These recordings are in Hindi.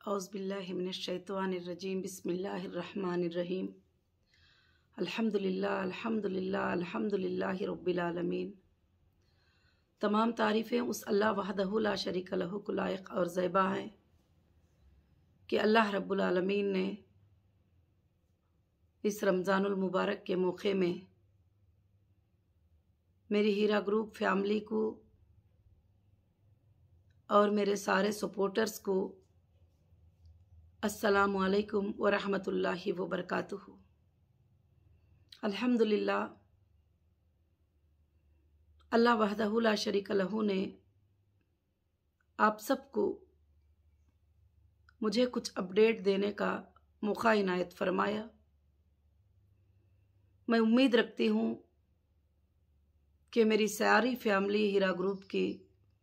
औज़ुबिल्लाहिमिनश्शैतानिर्रजीम बिस्मिल्लाहिर्रहमानिर्रहीम अल्हम्दुलिल्लाह अल्हम्दुलिल्लाह अल्हम्दुलिल्लाहि रब्बिल आलमीन। तमाम तारीफ़ें उस अल्लाह वहदहु ला शरीक लहू को लायक और ज़ैबा हैं कि अल्लाह रब्बुल आलमीन ने इस रमज़ानुल मुबारक के मौके में मेरी हीरा ग्रुप फैमिली को और मेरे सारे सपोर्टर्स को अस्सलामु अलैकुम व रहमतुल्लाहि व बरकातुहू। अल्हम्दुलिल्लाह, अल्लाह वहदहु ला शरीक लहू ने आप सबको मुझे कुछ अपडेट देने का मौका इनायत फरमाया। मैं उम्मीद रखती हूँ कि मेरी सारी फैमिली हीरा ग्रुप की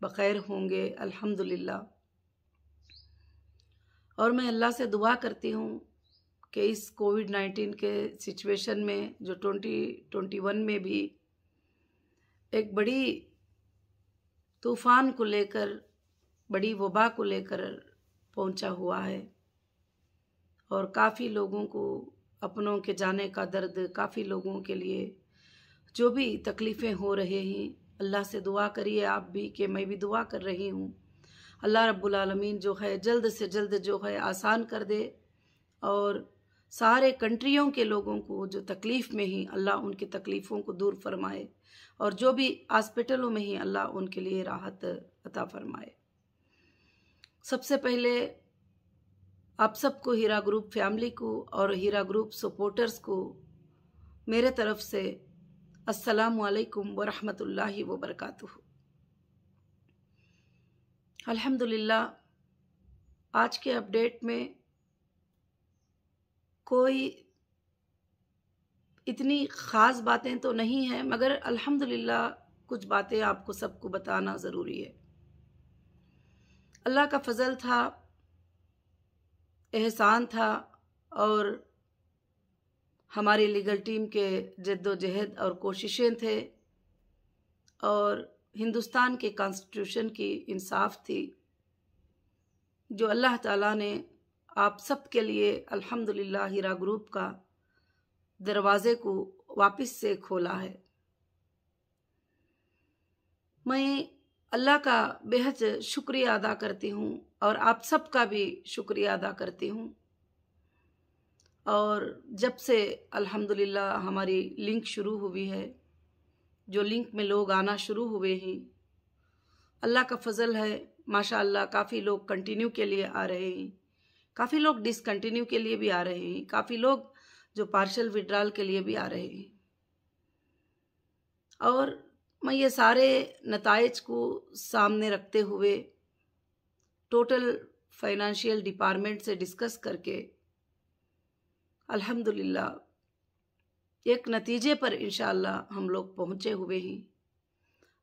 बखैर होंगे अल्हम्दुलिल्लाह। और मैं अल्लाह से दुआ करती हूँ कि इस कोविड-19 के सिचुएशन में जो 2021 में भी एक बड़ी तूफ़ान को लेकर, बड़ी वबा को लेकर पहुँचा हुआ है और काफ़ी लोगों को अपनों के जाने का दर्द, काफ़ी लोगों के लिए जो भी तकलीफ़ें हो रही हैं, अल्लाह से दुआ करिए आप भी कि मैं भी दुआ कर रही हूँ। अल्लाह रब्बुल आलमीन जो है जल्द से जल्द जो है आसान कर दे और सारे कंट्रियों के लोगों को जो तकलीफ़ में ही अल्लाह उनकी तकलीफ़ों को दूर फरमाए और जो भी हॉस्पिटलों में ही अल्लाह उनके लिए राहत अता फरमाए। सबसे पहले आप सबको, हीरा ग्रुप फैमिली को और हीरा ग्रुप सपोर्टर्स को मेरे तरफ से अस्सलामु अलैकुम व रहमतुल्लाहि व बरकातुहू। अल्हम्दुलिल्लाह, आज के अपडेट में कोई इतनी ख़ास बातें तो नहीं हैं, मगर अल्हम्दुलिल्लाह कुछ बातें आपको सबको बताना ज़रूरी है। अल्लाह का फ़ज़ल था, एहसान था और हमारी लीगल टीम के जद्दोजहद और कोशिशें थे और हिंदुस्तान के कॉन्स्टिट्यूशन की इंसाफ थी जो अल्लाह ताला ने आप सब के लिए अल्हम्दुलिल्लाह हीरा ग्रुप का दरवाज़े को वापस से खोला है। मैं अल्लाह का बेहद शुक्रिया अदा करती हूँ और आप सब का भी शुक्रिया अदा करती हूँ। और जब से अल्हम्दुलिल्लाह हमारी लिंक शुरू हुई है, जो लिंक में लोग आना शुरू हुए हैं, अल्लाह का फ़ज़ल है माशाअल्लाह। काफ़ी लोग कंटिन्यू के लिए आ रहे हैं, काफ़ी लोग डिसकंटिन्यू के लिए भी आ रहे हैं, काफ़ी लोग जो पार्शल विड्रॉल के लिए भी आ रहे हैं। और मैं ये सारे नताइज को सामने रखते हुए टोटल फाइनेंशियल डिपार्टमेंट से डिस्कस करके अल्हम्दुलिल्लाह एक नतीजे पर इंशाअल्लाह हम लोग पहुँचे हुए हैं।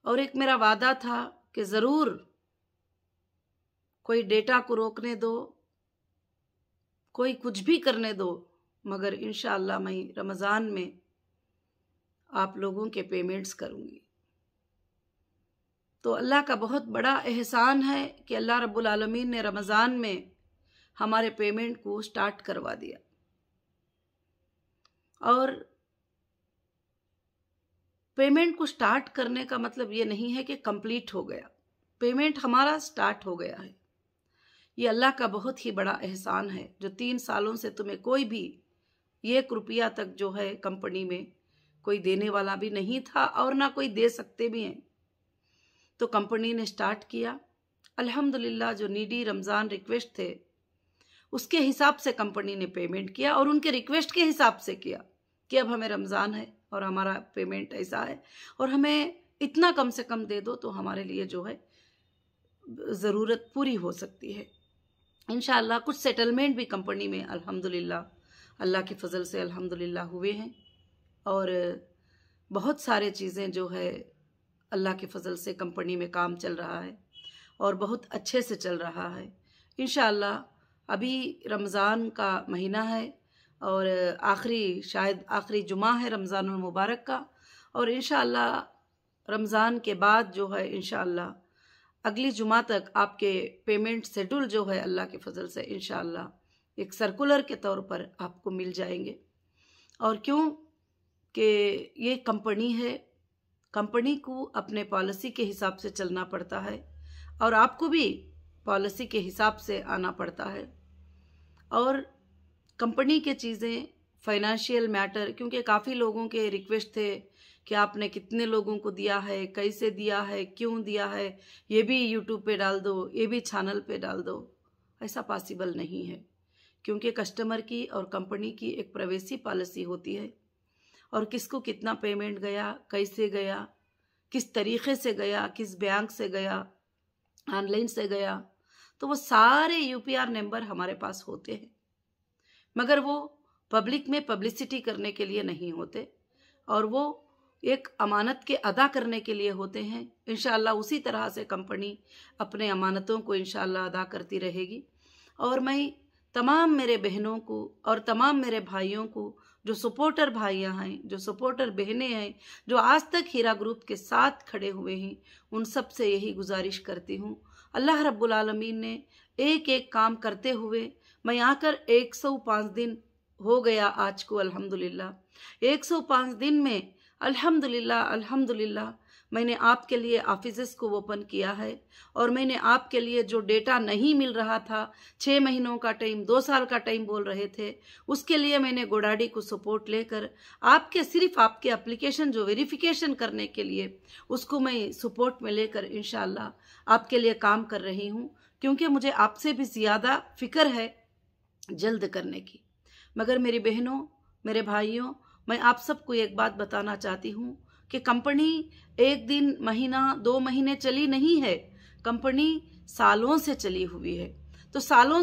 और एक मेरा वादा था कि ज़रूर कोई डेटा को रोकने दो, कोई कुछ भी करने दो, मगर इंशाअल्लाह मैं रमज़ान में आप लोगों के पेमेंट्स करूँगी। तो अल्लाह का बहुत बड़ा एहसान है कि अल्लाह रब्बुल आलमीन ने रमज़ान में हमारे पेमेंट को स्टार्ट करवा दिया। और पेमेंट को स्टार्ट करने का मतलब ये नहीं है कि कंप्लीट हो गया, पेमेंट हमारा स्टार्ट हो गया है। ये अल्लाह का बहुत ही बड़ा एहसान है जो 3 सालों से तुम्हें कोई भी 1 रुपया तक जो है कंपनी में कोई देने वाला भी नहीं था और ना कोई दे सकते भी हैं। तो कंपनी ने स्टार्ट किया अल्हम्दुलिल्लाह। जो नीडी रमज़ान रिक्वेस्ट थे उसके हिसाब से कंपनी ने पेमेंट किया और उनके रिक्वेस्ट के हिसाब से किया कि अब हमें रमज़ान है और हमारा पेमेंट ऐसा है और हमें इतना कम से कम दे दो तो हमारे लिए जो है ज़रूरत पूरी हो सकती है इंशाअल्लाह। कुछ सेटलमेंट भी कंपनी में अल्हम्दुलिल्लाह अल्लाह के फ़ज़ल से अल्हम्दुलिल्लाह हुए हैं और बहुत सारे चीज़ें जो है अल्लाह के फ़ज़ल से कंपनी में काम चल रहा है और बहुत अच्छे से चल रहा है इंशाअल्लाह। अभी रमज़ान का महीना है और शायद आखिरी जुमा है रमज़ानुल मुबारक का और इंशाअल्लाह रमज़ान के बाद जो है इंशाअल्लाह अगली जुमा तक आपके पेमेंट शेड्यूल जो है अल्लाह के फजल से इंशाअल्लाह एक सर्कुलर के तौर पर आपको मिल जाएंगे। और क्यों कि ये कंपनी है, कंपनी को अपने पॉलिसी के हिसाब से चलना पड़ता है और आपको भी पॉलिसी के हिसाब से आना पड़ता है। और कंपनी के चीज़ें, फाइनेंशियल मैटर, क्योंकि काफ़ी लोगों के रिक्वेस्ट थे कि आपने कितने लोगों को दिया है, कैसे दिया है, क्यों दिया है, ये भी यूट्यूब पे डाल दो, ये भी चैनल पे डाल दो। ऐसा पॉसिबल नहीं है, क्योंकि कस्टमर की और कंपनी की एक प्राइवेसी पॉलिसी होती है और किसको कितना पेमेंट गया, कैसे गया, किस तरीके से गया, किस बैंक से गया, ऑनलाइन से गया, तो वो सारे यूपीआर नंबर हमारे पास होते हैं, मगर वो पब्लिक में पब्लिसिटी करने के लिए नहीं होते और वो एक अमानत के अदा करने के लिए होते हैं। इंशाअल्लाह उसी तरह से कंपनी अपने अमानतों को इंशाअल्लाह अदा करती रहेगी। और मैं तमाम मेरे बहनों को और तमाम मेरे भाइयों को, जो सपोर्टर भाइयां हैं, जो सपोर्टर बहनें हैं, जो आज तक हीरा ग्रुप के साथ खड़े हुए हैं, उन सब से यही गुजारिश करती हूँ। अल्लाह रब्बुल आलमीन ने एक एक काम करते हुए मैं आकर 105 दिन हो गया आज को अल्हम्दुलिल्लाह। 105 दिन में अल्हम्दुलिल्लाह मैंने आपके लिए ऑफिसेस को ओपन किया है और मैंने आपके लिए जो डेटा नहीं मिल रहा था, 6 महीनों का टाइम, 2 साल का टाइम बोल रहे थे, उसके लिए मैंने गोडाडी को सपोर्ट लेकर सिर्फ आपके एप्लीकेशन जो वेरिफिकेशन करने के लिए, उसको मैं सपोर्ट में लेकर इंशाअल्लाह आपके लिए काम कर रही हूँ, क्योंकि मुझे आपसे भी ज़्यादा फिक्र है जल्द करने की। मगर मेरी बहनों, मेरे भाइयों, मैं आप सबको एक बात बताना चाहती हूँ कि कंपनी एक दिन, महीना, 2 महीने चली नहीं है, कंपनी सालों से चली हुई है। तो सालों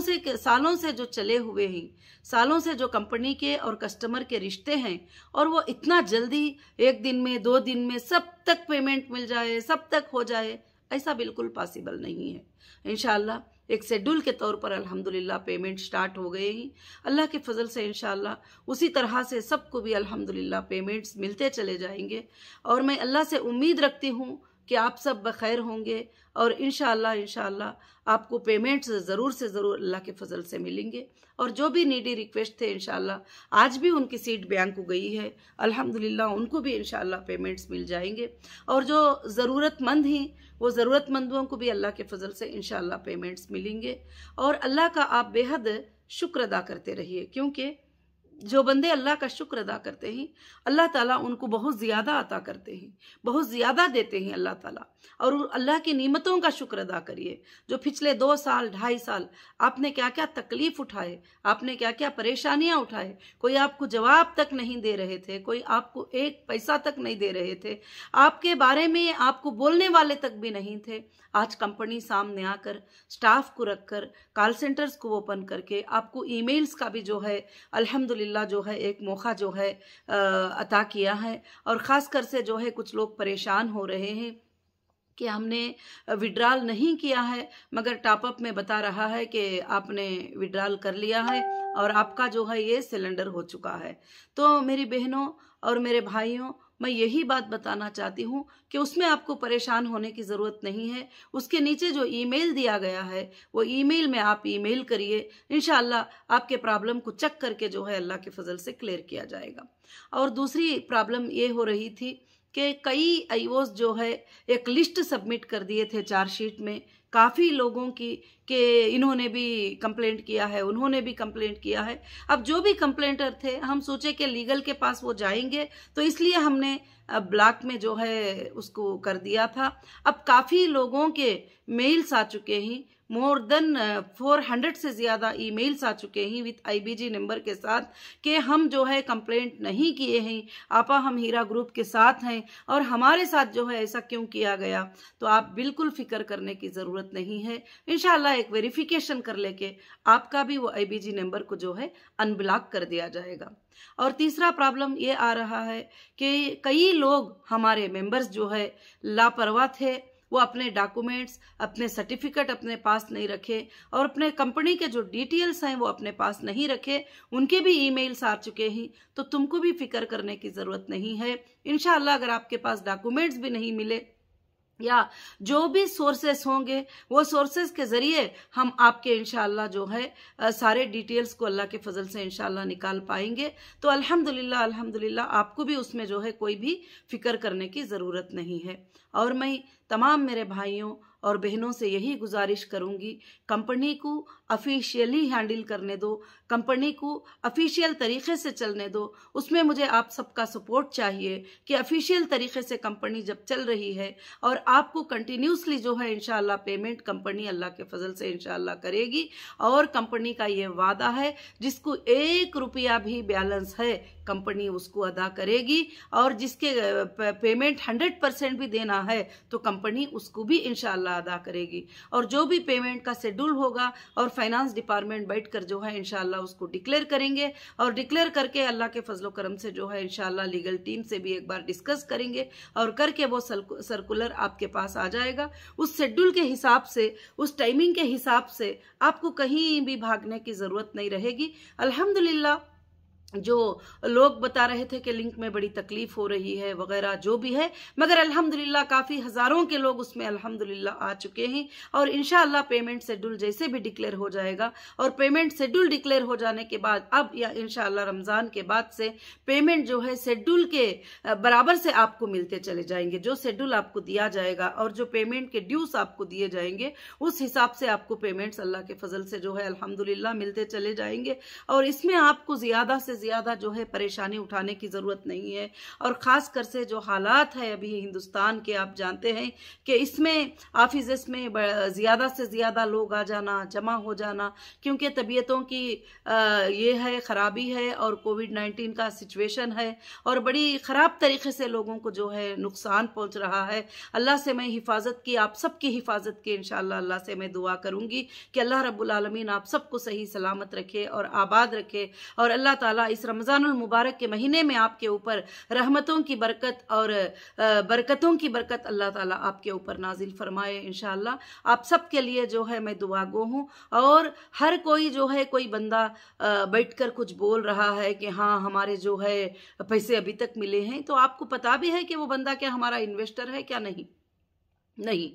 से जो चले हुए हैं, सालों से जो कंपनी के और कस्टमर के रिश्ते हैं, और वो इतना जल्दी 1 दिन में, 2 दिन में सब तक पेमेंट मिल जाए, सब तक हो जाए, ऐसा बिल्कुल पॉसिबल नहीं है। इंशाअल्लाह एक शेड्यूल के तौर पर अल्हम्दुलिल्लाह पेमेंट स्टार्ट हो गए ही। अल्लाह के फजल से इंशाअल्लाह उसी तरह से सबको भी अल्हम्दुलिल्लाह पेमेंट्स मिलते चले जाएंगे। और मैं अल्लाह से उम्मीद रखती हूँ कि आप सब बखैर होंगे और इंशाअल्लाह आपको पेमेंट्स ज़रूर से ज़रूर अल्लाह के फजल से मिलेंगे। और जो भी नीडी रिक्वेस्ट थे इंशाअल्लाह आज भी उनकी सीट बैंक को गई है, अल्हम्दुलिल्लाह उनको भी इंशाअल्लाह पेमेंट्स मिल जाएंगे। और जो ज़रूरतमंद हैं वो ज़रूरतमंदों को भी अल्लाह के फजल से इंशाअल्लाह पेमेंट्स मिलेंगे। और अल्लाह का आप बेहद शुक्र अदा करते रहिए, क्योंकि जो बंदे अल्लाह का शुक्र अदा करते हैं अल्लाह ताला उनको बहुत ज़्यादा अता करते हैं, बहुत ज़्यादा देते हैं अल्लाह ताला। और अल्लाह की नेमतों का शुक्र अदा करिए। जो पिछले 2 साल, 2.5 साल आपने क्या क्या तकलीफ उठाए, आपने क्या क्या परेशानियां उठाए, कोई आपको जवाब तक नहीं दे रहे थे, कोई आपको 1 पैसा तक नहीं दे रहे थे, आपके बारे में आपको बोलने वाले तक भी नहीं थे। आज कंपनी सामने आकर स्टाफ को रखकर, कॉल सेंटर्स को ओपन करके आपको ईमेल्स का भी जो है अल्हम्दुलिल्लाह जो है एक मौका जो है अता किया है। और ख़ास कर से जो है कुछ लोग परेशान हो रहे हैं कि हमने विड्रॉल नहीं किया है, मगर टॉपअप में बता रहा है कि आपने विड्रॉल कर लिया है और आपका जो है ये सिलेंडर हो चुका है। तो मेरी बहनों और मेरे भाइयों, मैं यही बात बताना चाहती हूँ कि उसमें आपको परेशान होने की ज़रूरत नहीं है। उसके नीचे जो ईमेल दिया गया है वो ईमेल में आप ईमेल करिए, इंशाअल्लाह आपके प्रॉब्लम को चेक करके जो है अल्लाह के फजल से क्लियर किया जाएगा। और दूसरी प्रॉब्लम ये हो रही थी कि कई आईओस जो है एक लिस्ट सबमिट कर दिए थे चार्जशीट में, काफ़ी लोगों की, कि इन्होंने भी कंप्लेंट किया है, उन्होंने भी कंप्लेंट किया है। अब जो भी कंप्लेंटर थे, हम सोचे कि लीगल के पास वो जाएंगे, तो इसलिए हमने ब्लॉक में जो है उसको कर दिया था। अब काफ़ी लोगों के मेल्स आ चुके हैं, मोर देन 400 से ज़्यादा ईमेल्स आ चुके हैं विथ आईबीजी नंबर के साथ कि हम जो है कंप्लेंट नहीं किए हैं, आपा हम हीरा ग्रुप के साथ हैं और हमारे साथ जो है ऐसा क्यों किया गया। तो आप बिल्कुल फिक्र करने की ज़रूरत नहीं है। इंशाल्लाह एक वेरिफिकेशन कर लेके आपका भी वो आईबीजी नंबर को जो है अनब्लॉक कर दिया जाएगा। और तीसरा प्रॉब्लम ये आ रहा है कि कई लोग हमारे मेंबर्स जो है लापरवाह थे, वो अपने डॉक्यूमेंट्स, अपने सर्टिफिकेट अपने पास नहीं रखे और अपने कंपनी के जो डिटेल्स हैं वो अपने पास नहीं रखे, उनके भी ईमेल्स आ चुके हैं। तो तुमको भी फिक्र करने की ज़रूरत नहीं है। इंशाअल्लाह अगर आपके पास डॉक्यूमेंट्स भी नहीं मिले या जो भी सोर्सेस होंगे वो सोर्सेस के ज़रिए हम आपके इंशाअल्लाह जो है सारे डिटेल्स को अल्लाह के फजल से इंशाअल्लाह निकाल पाएंगे। तो अल्हम्दुलिल्लाह अल्हम्दुलिल्लाह आपको भी उसमें जो है कोई भी फिक्र करने की ज़रूरत नहीं है। और मैं तमाम मेरे भाइयों और बहनों से यही गुजारिश करूंगी, कंपनी को ऑफिशियली हैंडल करने दो, कंपनी को ऑफिशियल तरीके से चलने दो। उसमें मुझे आप सबका सपोर्ट चाहिए कि ऑफिशियल तरीके से कंपनी जब चल रही है और आपको कंटिन्यूसली जो है इंशाअल्लाह पेमेंट कंपनी अल्लाह के फजल से इंशाअल्लाह करेगी। और कंपनी का ये वादा है जिसको 1 रुपया भी बैलेंस है कंपनी उसको अदा करेगी, और जिसके पेमेंट 100% भी देना है तो कंपनी उसको भी इंशाअल्लाह अदा करेगी। और जो भी पेमेंट का शेड्यूल होगा और फाइनेंस डिपार्टमेंट बैठकर जो है इंशाअल्लाह उसको डिक्लेयर करेंगे, और डिक्लेयर करके अल्लाह के फजलो करम से जो है इंशाअल्लाह लीगल टीम से भी एक बार डिस्कस करेंगे, और करके वो सर्कुलर आपके पास आ जाएगा। उस शेड्यूल के हिसाब से, उस टाइमिंग के हिसाब से आपको कहीं भी भागने की जरूरत नहीं रहेगी। अल्हम्दुलिल्लाह जो लोग बता रहे थे कि लिंक में बड़ी तकलीफ हो रही है वगैरह जो भी है, मगर अल्हम्दुलिल्लाह काफ़ी हज़ारों के लोग उसमें अल्हम्दुलिल्लाह आ चुके हैं। और इंशाअल्लाह पेमेंट शेड्यूल जैसे भी डिक्लेयर हो जाएगा, और पेमेंट शेड्यूल डिक्लेयर हो जाने के बाद अब या इंशाअल्लाह रमज़ान के बाद से पेमेंट जो है शेड्यूल के बराबर से आपको मिलते चले जाएंगे। जो शेड्यूल आपको दिया जाएगा और जो पेमेंट के ड्यूस आपको दिए जाएंगे उस हिसाब से आपको पेमेंट्स अल्लाह के फजल से जो है अल्हम्दुलिल्लाह मिलते चले जाएंगे। और इसमें आपको ज़्यादा से ज़्यादा जो है परेशानी उठाने की ज़रूरत नहीं है। और ख़ास कर से जो हालात है अभी हिंदुस्तान के, आप जानते हैं कि इसमें ऑफिस में ज़्यादा से ज़्यादा लोग आ जाना, जमा हो जाना, क्योंकि तबीयतों की ये है ख़राबी है और कोविड-19 का सिचुएशन है और बड़ी ख़राब तरीके से लोगों को जो है नुकसान पहुँच रहा है। अल्लाह से मैं हिफाजत की, आप सबकी हिफाजत की इंशाअल्लाह अल्लाह से मैं दुआ करूँगी कि अल्लाह रब्बुल आलमीन आप सबको सही सलामत रखे और आबाद रखे। और अल्लाह ताला इस रमज़ानुल मुबारक के महीने में आपके ऊपर रहमतों की बरकत और बरकतों की बरकत अल्लाह ताला आपके ऊपर नाजिल फरमाए इंशाअल्लाह। आप सब के लिए जो है मैं दुआ गो हूँ। और हर कोई जो है, कोई बंदा बैठकर कुछ बोल रहा है कि हाँ हमारे जो है पैसे अभी तक मिले हैं, तो आपको पता भी है कि वो बंदा क्या हमारा इन्वेस्टर है क्या नहीं।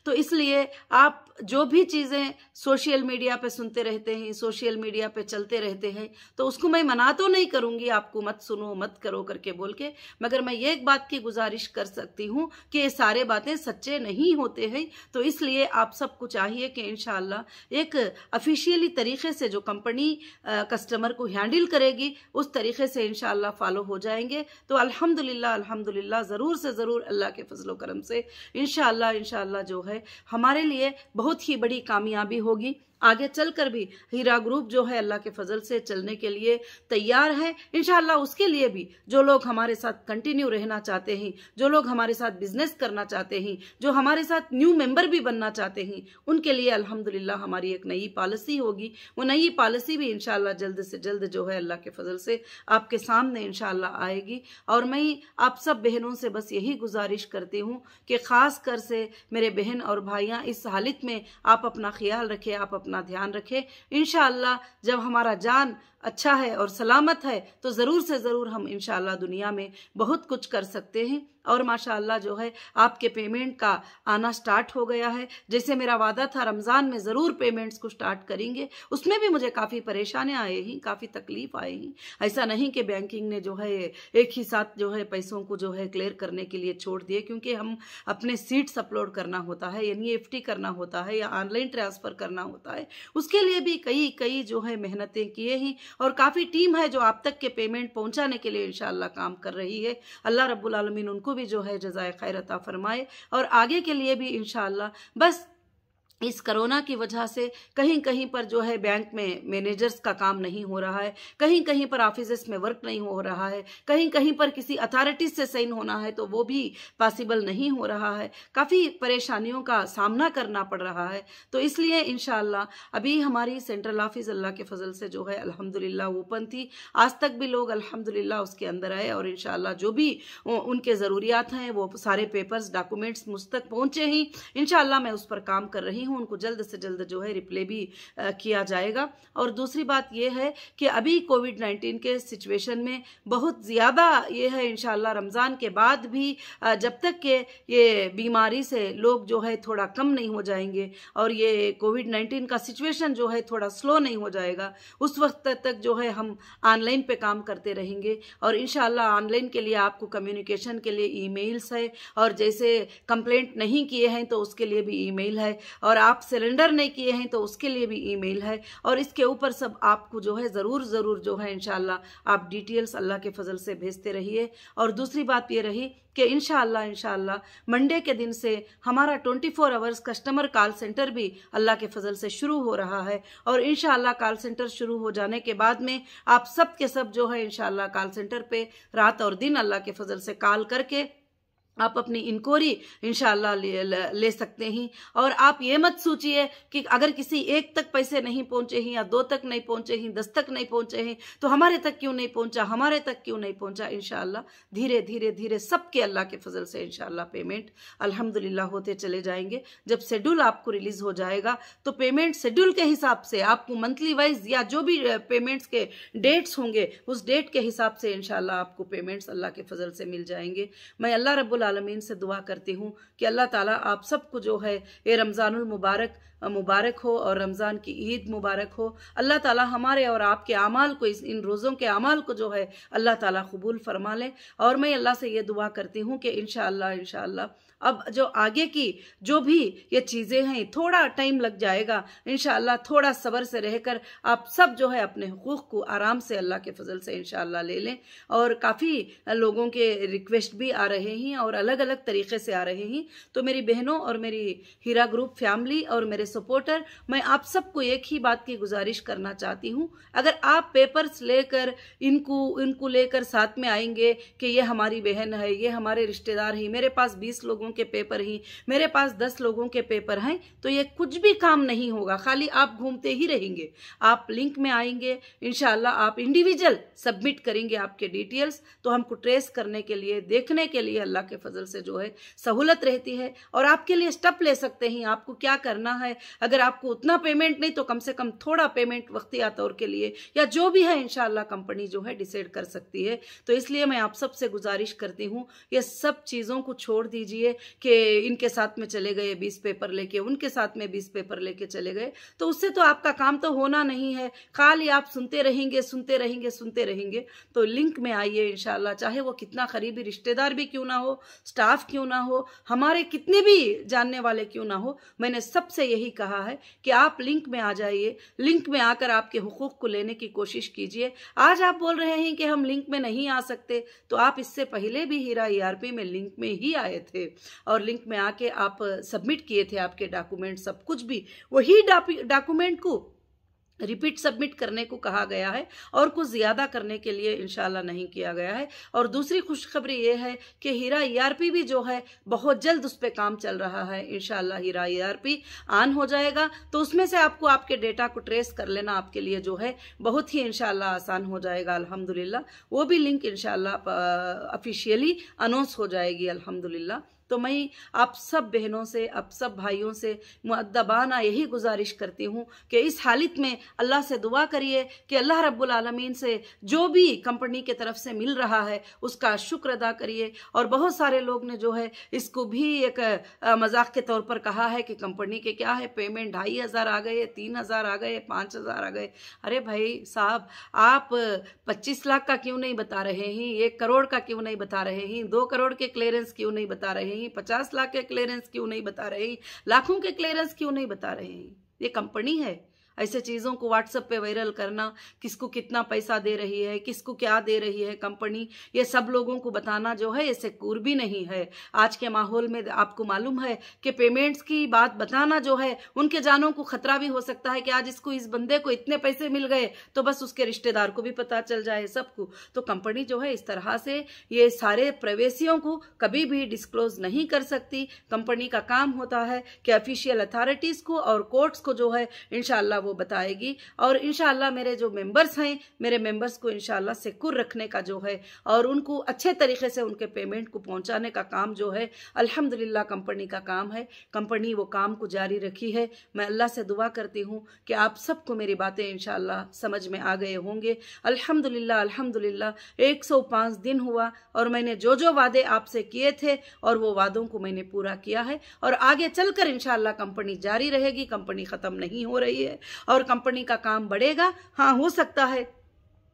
तो इसलिए आप जो भी चीज़ें सोशल मीडिया पे सुनते रहते हैं, सोशल मीडिया पे चलते रहते हैं, तो उसको मैं मना तो नहीं करूंगी आपको मत सुनो मत करो करके बोल के, मगर मैं ये एक बात की गुजारिश कर सकती हूँ कि ये सारे बातें सच्चे नहीं होते हैं। तो इसलिए आप सबको चाहिए कि इंशाअल्लाह एक ऑफिशियली तरीके से जो कंपनी कस्टमर को हैंडल करेगी उस तरीके से इंशाअल्लाह फॉलो हो जाएंगे। तो अल्हम्दुलिल्लाह अल्हम्दुलिल्लाह ज़रूर से ज़रूर अल्लाह के फजलो करम से इंशाअल्लाह जो है हमारे लिए बहुत ही बड़ी कामयाबी होगी। आगे चलकर भी हीरा ग्रुप जो है अल्लाह के फजल से चलने के लिए तैयार है इंशाअल्लाह। उसके लिए भी जो लोग हमारे साथ कंटिन्यू रहना चाहते हैं, जो लोग हमारे साथ बिजनेस करना चाहते हैं, जो हमारे साथ न्यू मेंबर भी बनना चाहते हैं, उनके लिए अल्हम्दुलिल्लाह हमारी एक नई पॉलिसी होगी। वो नई पॉलिसी भी इंशाअल्लाह जल्द से जल्द जो है अल्लाह के फजल से आपके सामने इंशाअल्लाह आएगी। और मैं आप सब बहनों से बस यही गुजारिश करती हूँ कि ख़ास कर से मेरे बहन और भाइयाँ इस हालत में आप अपना ख्याल रखें, आप अपना ध्यान रखें। इंशाअल्लाह जब हमारा जान अच्छा है और सलामत है तो ज़रूर से ज़रूर हम इंशाअल्लाह दुनिया में बहुत कुछ कर सकते हैं। और माशाअल्लाह जो है आपके पेमेंट का आना स्टार्ट हो गया है। जैसे मेरा वादा था रमज़ान में ज़रूर पेमेंट्स को स्टार्ट करेंगे, उसमें भी मुझे काफ़ी परेशानियाँ आई हैं, काफ़ी तकलीफ आई हैं। ऐसा नहीं कि बैंकिंग ने जो है एक ही साथ जो है पैसों को जो है क्लियर करने के लिए छोड़ दिए, क्योंकि हम अपने सीट्स अपलोड करना होता है, NEFT करना होता है या ऑनलाइन ट्रांसफ़र करना होता है। उसके लिए भी कई जो है मेहनतें किए हैं और काफ़ी टीम है जो आप तक के पेमेंट पहुंचाने के लिए इंशाअल्लाह काम कर रही है। अल्लाह रब्बुल आलमीन उनको भी जो है जज़ाए खैर अता फरमाए और आगे के लिए भी इंशाअल्लाह। बस इस कोरोना की वजह से कहीं कहीं पर जो है बैंक में मैनेजर्स का काम नहीं हो रहा है, कहीं कहीं पर ऑफिस में वर्क नहीं हो रहा है, कहीं कहीं पर किसी अथॉरिटीज से साइन होना है तो वो भी पॉसिबल नहीं हो रहा है। काफ़ी परेशानियों का सामना करना पड़ रहा है। तो इसलिए इंशाअल्लाह अभी हमारी सेंट्रल ऑफिस अल्लाह के फजल से जो है अल्हम्दुलिल्लाह ओपन थी। आज तक भी लोग अल्हम्दुलिल्लाह उसके अंदर आए और इंशाअल्लाह जो भी उनके ज़रूरियात हैं वो सारे पेपर्स डॉक्यूमेंट्स मुझ तक पहुँचे ही। इंशाअल्लाह मैं उस पर काम कर रही हूँ। हूँ उनको जल्द से जल्द जो है रिप्लाई भी किया जाएगा। और दूसरी बात ये है कि अभी कोविड-19 के सिचुएशन में बहुत ज़्यादा ये है, इंशाल्लाह रमज़ान के बाद भी जब तक के ये बीमारी से लोग जो है थोड़ा कम नहीं हो जाएंगे और ये कोविड-19 का सिचुएशन जो है थोड़ा स्लो नहीं हो जाएगा, उस वक्त तक जो है हम ऑनलाइन पे काम करते रहेंगे। और इंशाल्लाह ऑनलाइन के लिए आपको कम्युनिकेशन के लिए ईमेल्स है, और जैसे कंप्लेंट नहीं किए हैं तो उसके लिए भी ईमेल है, और आप सिलेंडर नहीं किए हैं तो उसके लिए भी ईमेल है, और इसके ऊपर सब आपको जो है ज़रूर जो है इंशाल्लाह आप डिटेल्स अल्लाह के फजल से भेजते रहिए। और दूसरी बात ये रही कि इंशाल्लाह मंडे के दिन से हमारा 24 आवर्स कस्टमर कॉल सेंटर भी अल्लाह के फजल से शुरू हो रहा है, और इंशाल्लाह कॉल सेंटर शुरू हो जाने के बाद में आप सब के सब जो है इंशाल्लाह कॉल सेंटर पे रात और दिन अल्लाह के फजल से कॉल करके आप अपनी इंक्वायरी इंशाल्लाह ले सकते हैं। और आप ये मत सोचिए कि अगर किसी एक तक पैसे नहीं पहुंचे हैं या 2 तक नहीं पहुंचे हैं, 10 तक नहीं पहुंचे हैं तो हमारे तक क्यों नहीं पहुंचा, हमारे तक क्यों नहीं पहुंचा। इंशाल्लाह धीरे धीरे सबके अल्लाह के फजल से इंशाल्लाह पेमेंट अल्हम्दुलिल्लाह होते चले जाएंगे। जब शेड्यूल आपको रिलीज हो जाएगा तो पेमेंट शेड्यूल के हिसाब से आपको मंथली वाइज या जो भी पेमेंट्स के डेट्स होंगे उस डेट के हिसाब से इंशाल्लाह आपको पेमेंट्स अल्लाह के फजल से मिल जाएंगे। मैं अल्लाह रब्बुल आलमीन से दुआ करती हूँ कि अल्लाह ताला आप सबको जो है ये रमज़ानुल मुबारक हो और रमज़ान की ईद मुबारक हो। अल्लाह ताला हमारे और आपके अमाल को, इन रोज़ों के अमाल को जो है अल्लाह ताला कबूल फरमा ले। और मैं अल्लाह से ये दुआ करती हूँ कि इंशाअल्लाह अब जो आगे की जो भी ये चीज़ें हैं थोड़ा टाइम लग जाएगा, इंशाअल्लाह थोड़ा सब्र से रहकर आप सब जो है अपने हुकूक को आराम से अल्लाह के फजल से इंशाअल्लाह ले लें। और काफ़ी लोगों के रिक्वेस्ट भी आ रहे हैं और अलग अलग तरीके से आ रहे हैं। तो मेरी बहनों और मेरी हीरा ग्रुप फैमिली और मेरे सपोर्टर, मैं आप सबको एक ही बात की गुजारिश करना चाहती हूँ, अगर आप पेपर्स लेकर इनको लेकर साथ में आएंगे कि ये हमारी बहन है, ये हमारे रिश्तेदार हैं, मेरे पास 20 लोगों के पेपर ही, मेरे पास 10 लोगों के पेपर हैं, तो ये कुछ भी काम नहीं होगा, खाली आप घूमते ही रहेंगे। आप लिंक में आएंगे, इंशाल्लाह आप इंडिविजुअल सबमिट करेंगे आपके डिटेल्स, तो हमको ट्रेस करने के लिए, देखने के लिए अल्लाह के फजल से जो है सहूलत रहती है। और आपके लिए स्टेप ले सकते हैं, आपको क्या करना है। अगर आपको उतना पेमेंट नहीं तो कम से कम थोड़ा पेमेंट वक्तिया तौर के लिए या जो भी है इंशाल्लाह कंपनी जो है डिसाइड कर सकती है। तो इसलिए मैं आप सबसे गुजारिश करती हूँ ये सब चीज़ों को छोड़ दीजिए कि इनके साथ में चले गए 20 पेपर लेके, उनके साथ में 20 पेपर लेके चले गए, तो उससे तो आपका काम तो होना नहीं है। खाली आप सुनते रहेंगे। तो लिंक में आइए इंशाल्लाह, चाहे वो कितना करीबी रिश्तेदार भी क्यों ना हो, स्टाफ क्यों ना हो, हमारे कितने भी जानने वाले क्यों ना हो, मैंने सबसे यही कहा है कि आप लिंक में आ जाइए। लिंक में आकर आपके हुकूक को लेने की कोशिश कीजिए। आज आप बोल रहे हैं कि हम लिंक में नहीं आ सकते, तो आप इससे पहले भी हीरा ERP में लिंक में ही आए थे और लिंक में आके आप सबमिट किए थे आपके डॉक्यूमेंट, सब कुछ भी वही डॉक्यूमेंट को रिपीट सबमिट करने को कहा गया है और कुछ ज़्यादा करने के लिए इंशाल्लाह नहीं किया गया है। और दूसरी खुशखबरी ये है कि हीरा ERP भी जो है बहुत जल्द उस पर काम चल रहा है। इंशाल्लाह हीरा ERP ऑन हो जाएगा तो उसमें से आपको आपके डेटा को ट्रेस कर लेना आपके लिए जो है बहुत ही इंशाल्लाह आसान हो जाएगा अल्हम्दुलिल्लाह। वो भी लिंक इंशाल्लाह ऑफिशियली अनाउंस हो जाएगी अल्हम्दुलिल्लाह। तो मैं आप सब बहनों से, आप सब भाइयों से मुअद्दबाना यही गुजारिश करती हूँ कि इस हालत में अल्लाह से दुआ करिए कि अल्लाह रब्बुल आलमीन से जो भी कंपनी के तरफ से मिल रहा है उसका शुक्र अदा करिए। और बहुत सारे लोग ने जो है इसको भी एक मजाक के तौर पर कहा है कि कंपनी के क्या है पेमेंट 2500 आ गए, 3000 आ गए, 5000 आ गए। अरे भाई साहब, आप 25 लाख का क्यों नहीं बता रहे हैं, 1 करोड़ का क्यों नहीं बता रहे हैं, 2 करोड़ के क्लियरेंस क्यों नहीं बता रहे हैं, 50 लाख के क्लियरेंस क्यों नहीं बता रहे हैं, लाखों के क्लियरेंस क्यों नहीं बता रहे हैं। ये कंपनी है, ऐसे चीज़ों को व्हाट्सएप पे वायरल करना, किसको कितना पैसा दे रही है, किसको क्या दे रही है कंपनी, ये सब लोगों को बताना जो है ये सिक्योर भी नहीं है। आज के माहौल में आपको मालूम है कि पेमेंट्स की बात बताना जो है उनके जानों को खतरा भी हो सकता है कि आज इस बंदे को इतने पैसे मिल गए तो बस उसके रिश्तेदार को भी पता चल जाए सबको। तो कंपनी जो है इस तरह से ये सारे प्रवेशियों को कभी भी डिस्क्लोज नहीं कर सकती। कंपनी का काम होता है कि ऑफिशियल अथॉरिटीज़ को और कोर्ट्स को जो है इंशाल्लाह वो बताएगी। और इंशाअल्लाह मेरे जो मेंबर्स हैं, मेरे मेंबर्स को इंशाअल्लाह सिक्योर रखने का जो है और उनको अच्छे तरीके से उनके पेमेंट को पहुंचाने का काम जो है अल्हम्दुलिल्लाह कंपनी का काम है। कंपनी वो काम को जारी रखी है। मैं अल्लाह से दुआ करती हूँ कि आप सबको मेरी बातें इंशाअल्लाह समझ में आ गए होंगे। अल्हम्दुलिल्लाह अल्हम्दुलिल्लाह 105 दिन हुआ और मैंने जो जो वादे आपसे किए थे और वो वादों को मैंने पूरा किया है और आगे चलकर इंशाअल्लाह कंपनी जारी रहेगी। कंपनी ख़त्म नहीं हो रही है और कंपनी का काम बढ़ेगा। हाँ, हो सकता है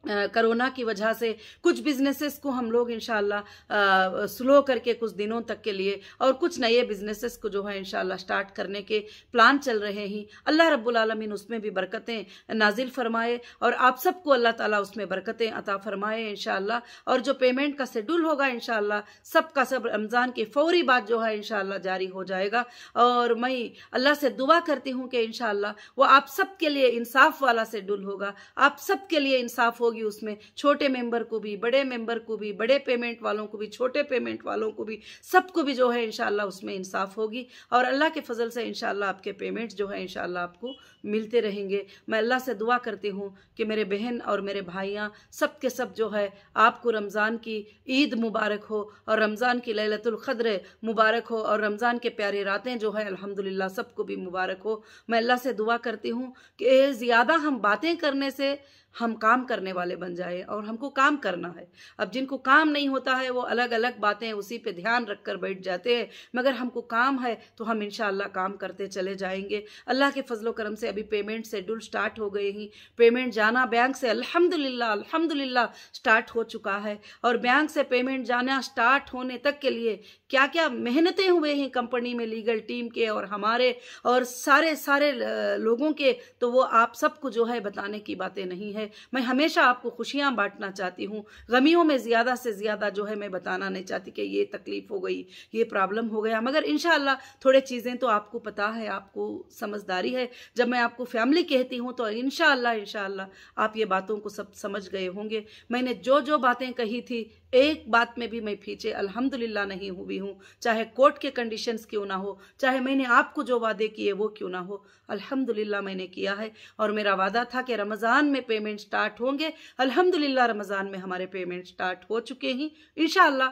कोरोना की वजह से कुछ बिजनेसेस को हम लोग इंशाअल्लाह स्लो करके कुछ दिनों तक के लिए और कुछ नए बिजनेसेस को जो है इंशाअल्लाह स्टार्ट करने के प्लान चल रहे हैं। अल्लाह रब्बुल आलमीन उसमें भी बरकतें नाजिल फरमाए और आप सबको अल्लाह ताला उसमें बरकतें अता फरमाए इंशाअल्लाह। और जो पेमेंट का शेड्यूल होगा इंशाअल्लाह सबका सब रमज़ान के फौरी बाद जो है इंशाअल्लाह जारी हो जाएगा। और मैं अल्लाह से दुआ करती हूँ कि इंशाअल्लाह वो आप सबके लिए इंसाफ वाला शेड्यूल होगा, आप सबके लिए इंसाफ होगी। उसमें छोटे मेंबर को भी, बड़े मेंबर को भी, बड़े पेमेंट वालों को भी, छोटे पेमेंट वालों को भी, सबको भी जो है इंशाअल्लाह उसमें इंसाफ होगी और अल्लाह के फजल से इंशाअल्लाह आपके पेमेंट जो है इंशाअल्लाह आपको मिलते रहेंगे। मैं अल्लाह से दुआ करती हूँ कि मेरे बहन और मेरे भाइयाँ सब के सब जो है आपको रमज़ान की ईद मुबारक हो और रमज़ान की लैलतुल क़द्र मुबारक हो और रमज़ान के प्यारी रातें जो है अल्हम्दुलिल्लाह सबको भी मुबारक हो। मैं अल्लाह से दुआ करती हूँ कि ज़्यादा हम बातें करने से हम काम करने वाले बन जाए और हमको काम करना है। अब जिनको काम नहीं होता है वो अलग अलग बातें उसी पे ध्यान रखकर बैठ जाते हैं, मगर हमको काम है तो हम इंशाअल्लाह काम करते चले जाएंगे। अल्लाह के फजलो करम से अभी पेमेंट शेड्यूल स्टार्ट हो गए ही, पेमेंट जाना बैंक से अल्हम्दुलिल्लाह अल्हम्दुलिल्लाह स्टार्ट हो चुका है। और बैंक से पेमेंट जाना स्टार्ट होने तक के लिए क्या क्या मेहनतें हुए हैं कंपनी में, लीगल टीम के और हमारे और सारे लोगों के, तो वो आप सबको जो है बताने की बातें नहीं है। मैं हमेशा आपको खुशियां बांटना चाहती हूँ, गमियों में ज्यादा से ज्यादा जो है मैं बताना नहीं चाहती कि ये तकलीफ हो गई, ये प्रॉब्लम हो गया। मगर इंशाअल्लाह थोड़े चीजें तो आपको पता है, आपको समझदारी है। जब मैं आपको फैमिली कहती हूँ तो इंशाअल्लाह आप ये बातों को सब समझ गए होंगे। मैंने जो जो बातें कही थी एक बात में भी मैं पीछे अल्हम्दुलिल्लाह नहीं हुई हूँ, चाहे कोर्ट के कंडीशंस क्यों ना हो, चाहे मैंने आपको जो वादे किए वो क्यों ना हो, अल्हम्दुलिल्लाह मैंने किया है। और मेरा वादा था कि रमज़ान में पेमेंट स्टार्ट होंगे, अल्हम्दुलिल्लाह रमज़ान में हमारे पेमेंट स्टार्ट हो चुके हैं इंशाअल्लाह।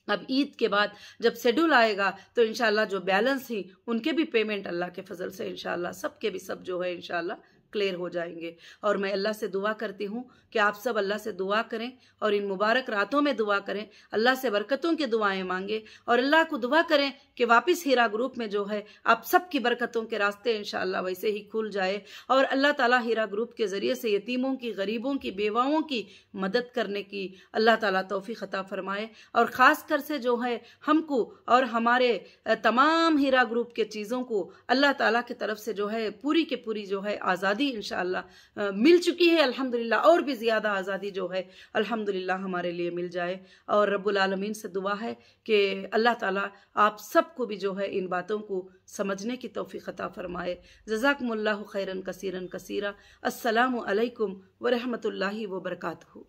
अब ईद के बाद जब शेड्यूल आएगा तो इंशाअल्लाह जो बैलेंस ही उनके भी पेमेंट अल्लाह के फजल से इंशाअल्लाह सबके भी सब जो है इंशाअल्लाह क्लियर हो जाएंगे। और मैं अल्लाह से दुआ करती हूँ कि आप सब अल्लाह से दुआ करें और इन मुबारक रातों में दुआ करें, अल्लाह से बरकतों की दुआएं मांगे और अल्लाह को दुआ करें कि वापस हीरा ग्रुप में जो है आप सब की बरकतों के रास्ते इंशाअल्लाह वैसे ही खुल जाए और अल्लाह ताला हीरा ग्रुप के ज़रिए से यतीमों की, गरीबों की, बेवाओं की मदद करने की अल्लाह ताला तौफीक अता फरमाए। और ख़ास कर से जो है हमको और हमारे तमाम हीरा ग्रुप के चीज़ों को अल्लाह ताला की तरफ से जो है पूरी के पूरी जो है आज़ादी इंशाअल्लाह मिल चुकी है अल्हम्दुलिल्लाह, और भी ज़्यादा आज़ादी जो है अल्हम्दुलिल्लाह हमारे लिए मिल जाए। और रब्बुल आलमीन से दुआ है कि अल्लाह ताला आप सबको भी जो है इन बातों को समझने की तौफीक अता फरमाए। जज़ाकुमुल्लाहु खैरन कसीरन कसीरा। अस्सलामु अलैकुम व रहमतुल्लाहि व बरकातहू।